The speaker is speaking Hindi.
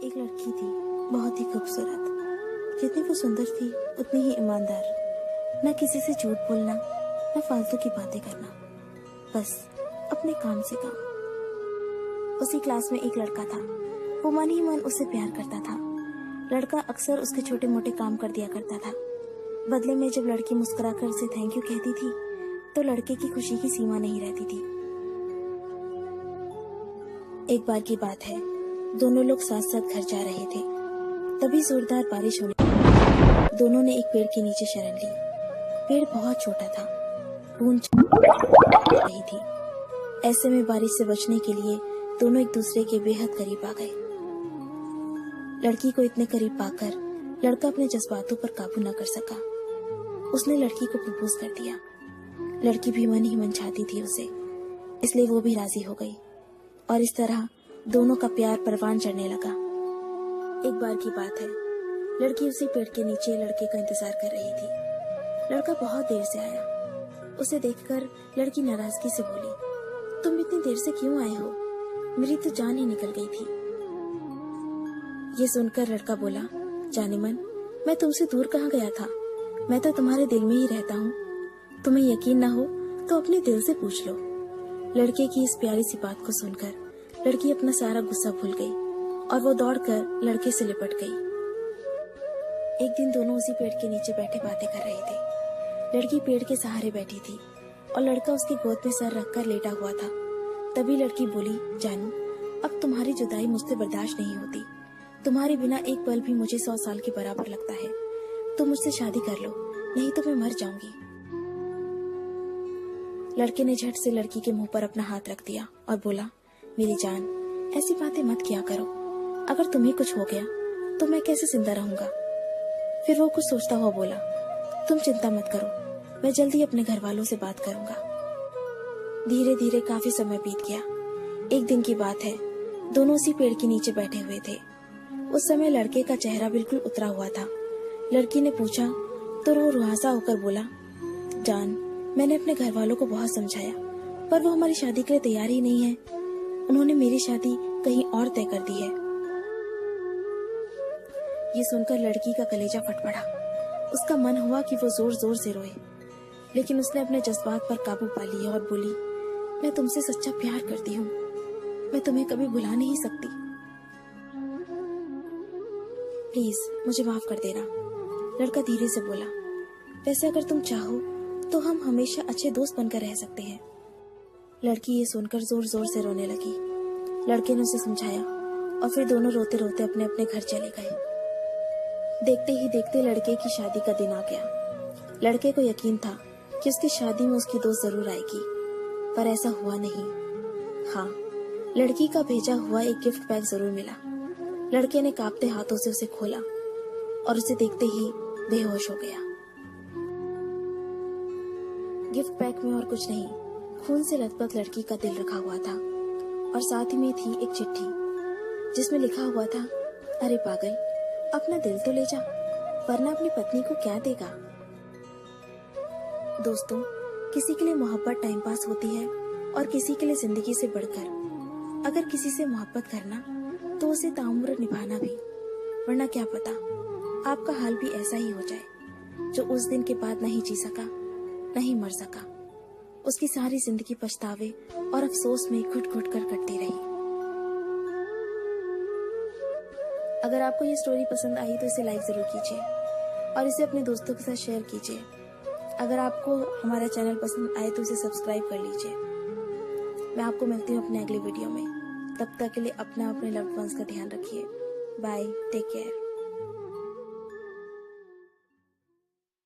एक लड़की थी, बहुत ही खूबसूरत। जितनी वो सुंदर थी उतनी ही ईमानदार। न किसी से झूठ बोलना, न फालतू की बातें करना, बस अपने काम से काम। उसी क्लास में एक लड़का था। वो मन ही मन उससे प्यार करता था। लड़का अक्सर उसके छोटे मोटे काम कर दिया करता था। बदले में जब लड़की मुस्कुराकर उसे थैंक यू कहती थी तो लड़के की खुशी की सीमा नहीं रहती थी। एक बार की बात है, दोनों लोग साथ साथ घर जा रहे थे। तभी जोरदार बारिश होने लगी। दोनों ने एक पेड़ के नीचे शरण ली। पेड़ बहुत छोटा था, बूंद रही थी। ऐसे में बारिश से बचने के लिए दोनों एक दूसरे के बेहद करीब आ गए। लड़की को इतने करीब पाकर लड़का अपने जज्बातों पर काबू न कर सका। उसने लड़की को प्रपोज कर दिया। लड़की भी मन ही मन चाहती थी उसे, इसलिए वो भी राजी हो गई और इस तरह दोनों का प्यार परवान चढ़ने लगा। एक बार की बात है, लड़की उसी पेड़ के नीचे लड़के का इंतजार कर रही थी। लड़का बहुत देर से आया। उसे देखकर लड़की नाराजगी से बोली, तुम इतनी देर से क्यों आए हो? मेरी तो जान ही निकल गई थी। ये सुनकर लड़का बोला, जाने मन, मैं तुमसे दूर कहाँ गया था? मैं तो तुम्हारे दिल में ही रहता हूँ। तुम्हें यकीन ना हो तो अपने दिल से पूछ लो। लड़के की इस प्यारी सी बात को सुनकर लड़की अपना सारा गुस्सा भूल गई और वो दौड़कर लड़के से लिपट गई। एक दिन दोनों उसी पेड़ के नीचे बैठे बातें कर रहे थे। लड़की पेड़ के सहारे बैठी थी और लड़का उसकी गोद में सर रखकर लेटा हुआ था। तभी लड़की बोली, जानू, अब तुम्हारी जुदाई मुझसे बर्दाश्त नहीं होती। तुम्हारे बिना एक पल भी मुझे 100 साल के बराबर लगता है। तुम मुझसे शादी कर लो, नहीं तो मैं मर जाऊंगी। लड़के ने झट से लड़की के मुंह पर अपना हाथ रख दिया और बोला, मेरी जान, ऐसी बातें मत किया करो। अगर तुम्हें कुछ हो गया तो मैं कैसे जिंदा रहूंगा? फिर वो कुछ सोचता हुआ बोला, तुम चिंता मत करो, मैं जल्दी अपने घर वालों से बात करूंगा। धीरे धीरे काफी समय बीत गया। एक दिन की बात है, दोनों उसी पेड़ के नीचे बैठे हुए थे। उस समय लड़के का चेहरा बिल्कुल उतरा हुआ था। लड़की ने पूछा तो वो रुहासा होकर बोला, जान, मैंने अपने घर वालों को बहुत समझाया, पर वो हमारी शादी के लिए तैयार ही नहीं है। उन्होंने मेरी शादी कहीं और तय कर दी है। ये सुनकर लड़की का कलेजा फट पड़ा। उसका मन हुआ कि वो जोर जोर से रोए, लेकिन उसने अपने जज्बात पर काबू पा लिया और बोली, मैं तुमसे सच्चा प्यार करती हूँ। मैं तुम्हें कभी भुला नहीं सकती। प्लीज मुझे माफ कर देना। लड़का धीरे से बोला, वैसे अगर तुम चाहो तो हम हमेशा अच्छे दोस्त बनकर रह सकते हैं। लड़की ये सुनकर जोर जोर से रोने लगी। लड़के ने उसे समझाया और फिर दोनों रोते रोते अपने अपने घर चले गए। देखते ही देखते लड़के की शादी का दिन आ गया। लड़के को यकीन था कि उसकी शादी में उसकी दोस्त जरूर आएगी, पर ऐसा हुआ नहीं। हाँ, लड़की का भेजा हुआ एक गिफ्ट बैग जरूर मिला। लड़के ने कांपते हाथों से उसे खोला और उसे देखते ही बेहोश हो गया। गिफ्ट पैक में और कुछ नहीं, खून से लथपथ लड़की का दिल रखा हुआ था और साथ ही में थी एक चिट्ठी जिसमें लिखा हुआ था, अरे पागल, अपना दिल तो ले जा, वरना अपनी पत्नी को क्या देगा। दोस्तों, किसी के लिए मोहब्बत टाइम पास होती है और किसी के लिए जिंदगी से बढ़कर। अगर किसी से मोहब्बत करना तो उसे ताउम्र निभाना भी, वरना क्या पता आपका हाल भी ऐसा ही हो जाए जो उस दिन के बाद नहीं जी सका, नहीं मर सका। उसकी सारी जिंदगी पछतावे और अफसोस में घुट घुट कर कटती रही। अगर आपको ये स्टोरी पसंद आई तो इसे लाइक जरूर कीजिए और इसे अपने दोस्तों के साथ शेयर कीजिए। अगर आपको हमारा चैनल पसंद आए तो इसे सब्सक्राइब कर लीजिए। मैं आपको मिलती हूँ अपने अगले वीडियो में। तब तक के लिए अपने लव्ड वंस का ध्यान रखिए। Bye, take care.